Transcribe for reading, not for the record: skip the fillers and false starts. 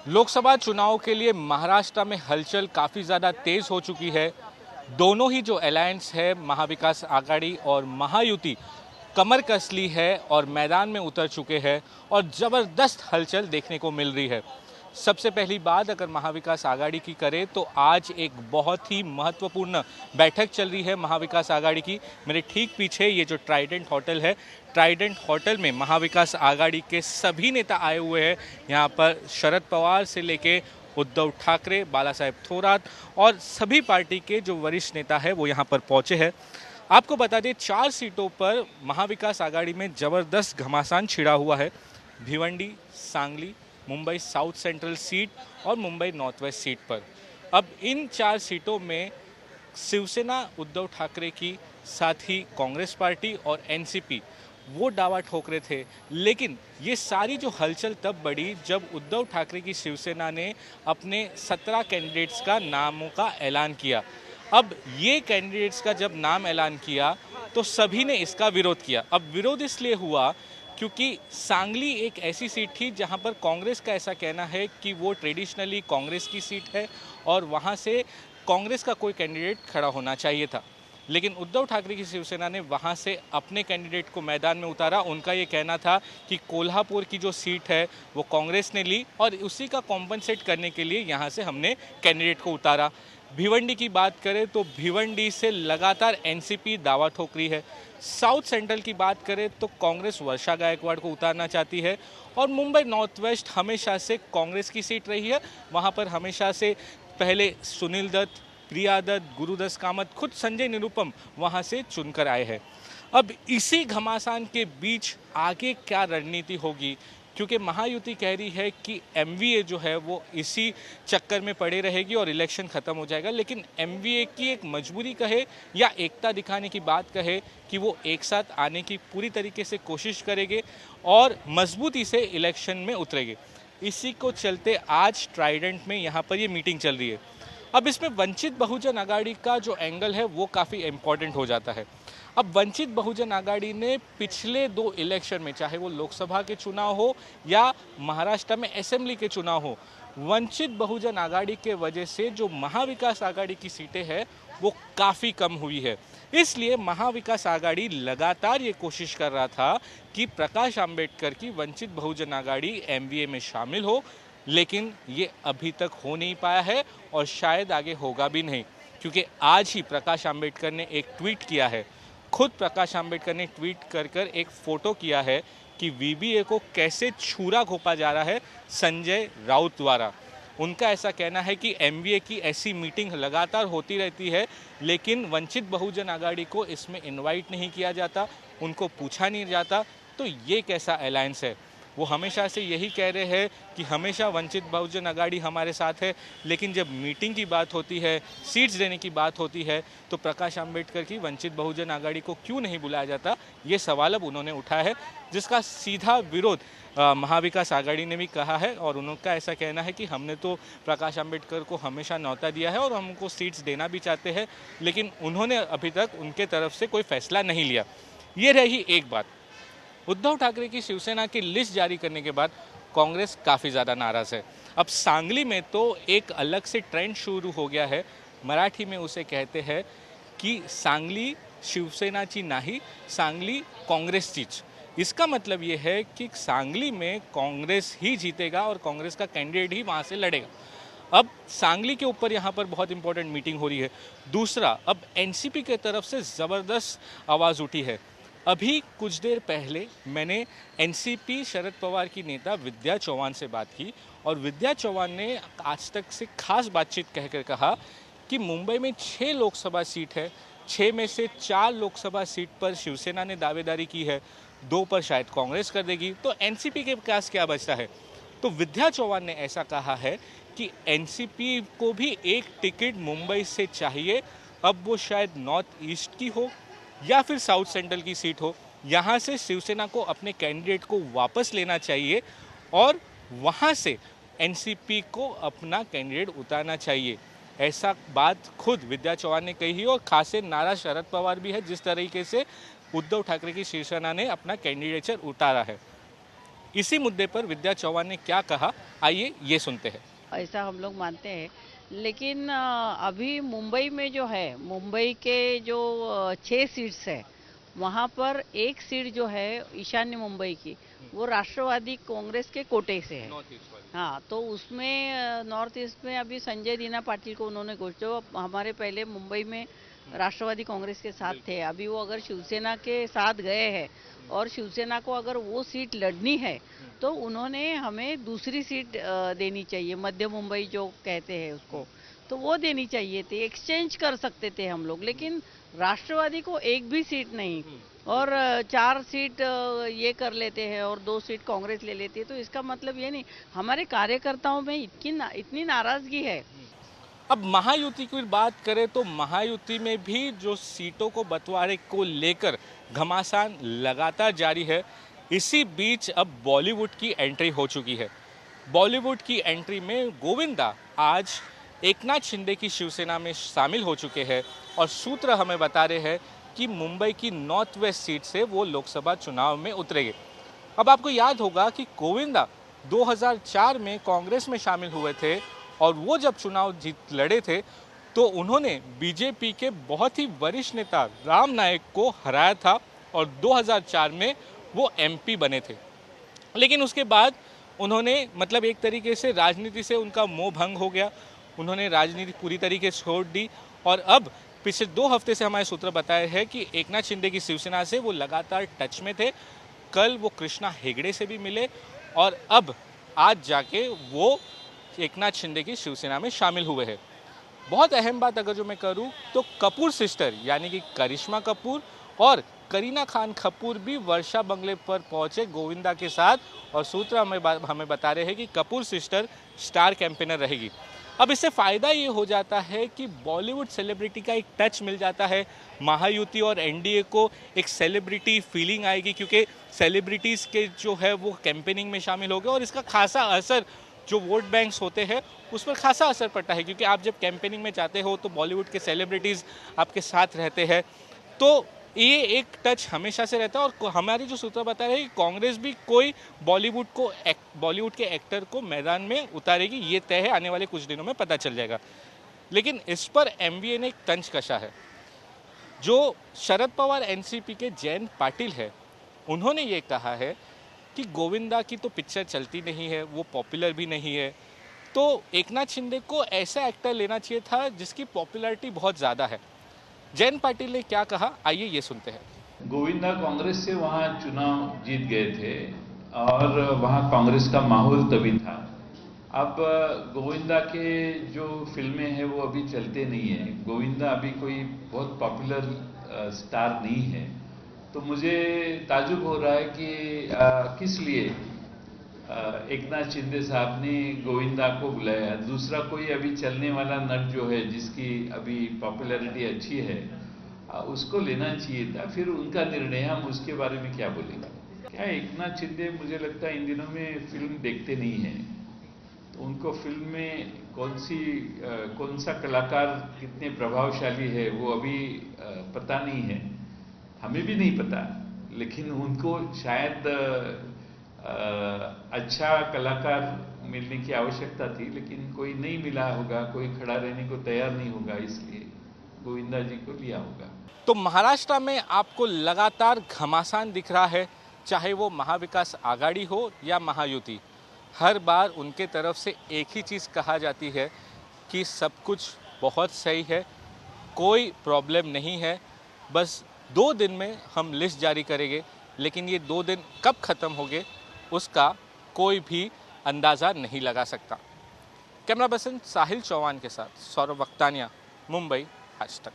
लोकसभा चुनाव के लिए महाराष्ट्र में हलचल काफ़ी ज़्यादा तेज़ हो चुकी है। दोनों ही जो अलायंस है महाविकास आघाड़ी और महायुति कमर कस ली है और मैदान में उतर चुके हैं और ज़बरदस्त हलचल देखने को मिल रही है। सबसे पहली बात अगर महाविकास आघाड़ी की करें तो आज एक बहुत ही महत्वपूर्ण बैठक चल रही है महाविकास आघाड़ी की। मेरे ठीक पीछे ये जो ट्राइडेंट होटल है, ट्राइडेंट होटल में महाविकास आघाड़ी के सभी नेता आए हुए हैं। यहाँ पर शरद पवार से लेके उद्धव ठाकरे, बाला साहेब थोरात और सभी पार्टी के जो वरिष्ठ नेता है वो यहाँ पर पहुँचे हैं। आपको बता दें 4 सीटों पर महाविकास आघाड़ी में ज़बरदस्त घमासान छिड़ा हुआ है। Bhiwandi, Sangli, Mumbai south central seat और मुंबई नॉर्थ वेस्ट सीट पर। अब इन 4 सीटों में शिवसेना उद्धव ठाकरे की, साथ ही कांग्रेस पार्टी और एनसीपी वो दावा ठोक रहे थे। लेकिन ये सारी जो हलचल तब बढ़ी जब उद्धव ठाकरे की शिवसेना ने अपने 17 कैंडिडेट्स का नामों का ऐलान किया। अब ये कैंडिडेट्स का जब नाम ऐलान किया तो सभी ने इसका विरोध किया। अब विरोध इसलिए हुआ क्योंकि सांगली एक ऐसी सीट थी जहां पर कांग्रेस का ऐसा कहना है कि वो ट्रेडिशनली कांग्रेस की सीट है और वहां से कांग्रेस का कोई कैंडिडेट खड़ा होना चाहिए था। लेकिन उद्धव ठाकरे की शिवसेना ने वहां से अपने कैंडिडेट को मैदान में उतारा। उनका ये कहना था कि कोल्हापुर की जो सीट है वो कांग्रेस ने ली और उसी का कॉम्पनसेट करने के लिए यहाँ से हमने कैंडिडेट को उतारा। भिवंडी की बात करें तो भिवंडी से लगातार एनसीपी दावा ठोक रही है। साउथ सेंट्रल की बात करें तो कांग्रेस वर्षा गायकवाड़ को उतारना चाहती है और मुंबई नॉर्थ वेस्ट हमेशा से कांग्रेस की सीट रही है। वहाँ पर हमेशा से पहले सुनील दत्त, प्रिया दत्त, गुरुदास कामत, खुद संजय निरुपम वहाँ से चुनकर आए हैं। अब इसी घमासान के बीच आगे क्या रणनीति होगी, क्योंकि महायुति कह रही है कि एमवीए जो है वो इसी चक्कर में पड़े रहेगी और इलेक्शन ख़त्म हो जाएगा। लेकिन एमवीए की एक मजबूरी कहे या एकता दिखाने की बात कहे कि वो एक साथ आने की पूरी तरीके से कोशिश करेंगे और मजबूती से इलेक्शन में उतरेंगे। इसी को चलते आज ट्राइडेंट में यहाँ पर ये मीटिंग चल रही है। अब इसमें वंचित बहुजन आघाड़ी का जो एंगल है वो काफ़ी इम्पॉर्टेंट हो जाता है। अब वंचित बहुजन आघाड़ी ने पिछले 2 इलेक्शन में, चाहे वो लोकसभा के चुनाव हो या महाराष्ट्र में असेंबली के चुनाव हो, वंचित बहुजन आघाड़ी के वजह से जो महाविकास आघाड़ी की सीटें हैं वो काफ़ी कम हुई है। इसलिए महाविकास आघाड़ी लगातार ये कोशिश कर रहा था कि प्रकाश आंबेडकर की वंचित बहुजन आघाड़ी एमवीए में शामिल हो, लेकिन ये अभी तक हो नहीं पाया है और शायद आगे होगा भी नहीं। क्योंकि आज ही प्रकाश आंबेडकर ने एक ट्वीट किया है। खुद प्रकाश आंबेडकर ने ट्वीट कर एक फ़ोटो किया है कि वीबीए को कैसे छुरा घोंपा जा रहा है संजय राउत द्वारा। उनका ऐसा कहना है कि एमवीए की ऐसी मीटिंग लगातार होती रहती है लेकिन वंचित बहुजन आघाड़ी को इसमें इनवाइट नहीं किया जाता, उनको पूछा नहीं जाता। तो ये कैसा अलायंस है? वो हमेशा से यही कह रहे हैं कि हमेशा वंचित बहुजन आघाड़ी हमारे साथ है, लेकिन जब मीटिंग की बात होती है, सीट्स देने की बात होती है तो प्रकाश आंबेडकर की वंचित बहुजन आघाड़ी को क्यों नहीं बुलाया जाता, ये सवाल अब उन्होंने उठाया है, जिसका सीधा विरोध महाविकास आघाड़ी ने भी कहा है। और उनका ऐसा कहना है कि हमने तो प्रकाश आंबेडकर को हमेशा न्योता दिया है और हमको सीट्स देना भी चाहते हैं, लेकिन उन्होंने अभी तक उनके तरफ से कोई फैसला नहीं लिया। ये रही एक बात। उद्धव ठाकरे की शिवसेना की लिस्ट जारी करने के बाद कांग्रेस काफ़ी ज़्यादा नाराज़ है। अब सांगली में तो एक अलग से ट्रेंड शुरू हो गया है। मराठी में उसे कहते हैं कि सांगली शिवसेनाची नाही, सांगली काँग्रेसचीच। इसका मतलब ये है कि सांगली में कांग्रेस ही जीतेगा और कांग्रेस का कैंडिडेट ही वहाँ से लड़ेगा। अब सांगली के ऊपर यहाँ पर बहुत इंपॉर्टेंट मीटिंग हो रही है। दूसरा, अब एनसीपी के तरफ से ज़बरदस्त आवाज़ उठी है। अभी कुछ देर पहले मैंने एनसीपी शरद पवार की नेता विद्या चौहान से बात की और विद्या चौहान ने आज तक से खास बातचीत कहकर कहा कि मुंबई में 6 लोकसभा सीट है, 6 में से 4 लोकसभा सीट पर शिवसेना ने दावेदारी की है, 2 पर शायद कांग्रेस कर देगी, तो एनसीपी के पास क्या बचता है। तो विद्या चौहान ने ऐसा कहा है कि एनसीपी को भी एक टिकट मुंबई से चाहिए। अब वो शायद नॉर्थ ईस्ट की हो या फिर साउथ सेंट्रल की सीट हो, यहाँ से शिवसेना को अपने कैंडिडेट को वापस लेना चाहिए और वहाँ से एनसीपी को अपना कैंडिडेट उतारना चाहिए। ऐसा बात खुद विद्या चौहान ने कही और खासे नाराज शरद पवार भी है जिस तरीके से उद्धव ठाकरे की शिवसेना ने अपना कैंडिडेचर उतारा है। इसी मुद्दे पर विद्या चौहान ने क्या कहा, आइए ये सुनते हैं। ऐसा हम लोग मानते हैं। लेकिन अभी मुंबई में जो है, मुंबई के जो 6 सीट्स है, वहाँ पर एक सीट जो है ईशान्य मुंबई की, वो राष्ट्रवादी कांग्रेस के कोटे से है। नॉर्थ ईस्ट वाली। हाँ, तो उसमें नॉर्थ ईस्ट में अभी संजय दीना पाटिल को उन्होंने घोषित, जो हमारे पहले मुंबई में राष्ट्रवादी कांग्रेस के साथ थे, अभी वो अगर शिवसेना के साथ गए हैं और शिवसेना को अगर वो सीट लड़नी है तो उन्होंने हमें दूसरी सीट देनी चाहिए, मध्य मुंबई जो कहते हैं उसको, तो वो देनी चाहिए थी, एक्सचेंज कर सकते थे हम लोग। लेकिन राष्ट्रवादी को एक भी सीट नहीं, और 4 सीट ये कर लेते हैं और 2 सीट कांग्रेस ले लेती है, तो इसका मतलब ये नहीं, हमारे कार्यकर्ताओं में इतनी नाराजगी है। अब महायुति की बात करें तो महायुति में भी जो सीटों को बंटवारे को लेकर घमासान लगातार जारी है। इसी बीच अब बॉलीवुड की एंट्री हो चुकी है। बॉलीवुड की एंट्री में गोविंदा आज एकनाथ शिंदे की शिवसेना में शामिल हो चुके हैं और सूत्र हमें बता रहे हैं कि मुंबई की नॉर्थ वेस्ट सीट से वो लोकसभा चुनाव में उतरेंगे। अब आपको याद होगा कि गोविंदा 2004 में कांग्रेस में शामिल हुए थे और वो जब चुनाव जीत लड़े थे तो उन्होंने बीजेपी के बहुत ही वरिष्ठ नेता राम नायक को हराया था और 2004 में वो एमपी बने थे। लेकिन उसके बाद उन्होंने मतलब एक तरीके से राजनीति से उनका मोह भंग हो गया, उन्होंने राजनीति पूरी तरीके से छोड़ दी और अब पिछले 2 हफ्ते से हमारे सूत्र बताए हैं कि एकनाथ शिंदे की शिवसेना से वो लगातार टच में थे। कल वो कृष्णा हेगड़े से भी मिले और अब आज जाके वो एकनाथ शिंदे की शिवसेना में शामिल हुए हैं। बहुत अहम बात अगर जो मैं करूं तो कपूर सिस्टर यानी कि करिश्मा कपूर और करीना खान कपूर भी वर्षा बंगले पर पहुंचे गोविंदा के साथ और सूत्र हमें बता रहे हैं कि कपूर सिस्टर स्टार कैंपेनर रहेगी। अब इससे फ़ायदा ये हो जाता है कि बॉलीवुड सेलिब्रिटी का एक टच मिल जाता है, महायुति और एनडीए को एक सेलिब्रिटी फीलिंग आएगी क्योंकि सेलिब्रिटीज़ के जो है वो कैंपेनिंग में शामिल हो गए और इसका खासा असर जो वोट बैंक्स होते हैं उस पर खासा असर पड़ता है क्योंकि आप जब कैंपेनिंग में जाते हो तो बॉलीवुड के सेलिब्रिटीज़ आपके साथ रहते हैं, तो ये एक टच हमेशा से रहता है। और हमारी जो सूत्र बता रहे हैं कि कांग्रेस भी कोई बॉलीवुड के एक्टर को मैदान में उतारेगी, ये तय है, आने वाले कुछ दिनों में पता चल जाएगा। लेकिन इस पर एमवीए ने एक तंज कसा है। जो शरद पवार एनसीपी के जयंत पाटिल है, उन्होंने ये कहा है कि गोविंदा की तो पिक्चर चलती नहीं है, वो पॉपुलर भी नहीं है, तो एकनाथ शिंदे को ऐसा एक्टर लेना चाहिए था जिसकी पॉपुलैरिटी बहुत ज़्यादा है। जयंत पाटिल ने क्या कहा, आइए ये सुनते हैं। गोविंदा कांग्रेस से वहां चुनाव जीत गए थे और वहां कांग्रेस का माहौल तभी था। अब गोविंदा के जो फिल्में हैं वो अभी चलते नहीं है, गोविंदा अभी कोई बहुत पॉपुलर स्टार नहीं है, तो मुझे ताजुब हो रहा है कि किस लिए एकनाथ शिंदे साहब ने गोविंदा को बुलाया। दूसरा कोई अभी चलने वाला नट जो है जिसकी अभी पॉपुलैरिटी अच्छी है उसको लेना चाहिए था, फिर उनका निर्णय, हम उसके बारे में क्या बोलेंगे। क्या एकनाथ शिंदे मुझे लगता है इन दिनों में फिल्म देखते नहीं हैं, तो उनको फिल्म में कौन सा कलाकार कितने प्रभावशाली है वो अभी पता नहीं है, हमें भी नहीं पता। लेकिन उनको शायद अच्छा कलाकार मिलने की आवश्यकता थी, लेकिन कोई नहीं मिला होगा, कोई खड़ा रहने को तैयार नहीं होगा, इसलिए गोविंदा जी को लिया होगा। तो महाराष्ट्र में आपको लगातार घमासान दिख रहा है, चाहे वो महाविकास आघाड़ी हो या महायुति, हर बार उनके तरफ से एक ही चीज़ कहा जाती है कि सब कुछ बहुत सही है, कोई प्रॉब्लम नहीं है, बस 2 दिन में हम लिस्ट जारी करेंगे। लेकिन ये 2 दिन कब ख़त्म होंगे उसका कोई भी अंदाज़ा नहीं लगा सकता। कैमरा पर्सन साहिल चौहान के साथ सौरभ वक्तानिया, मुंबई आज तक।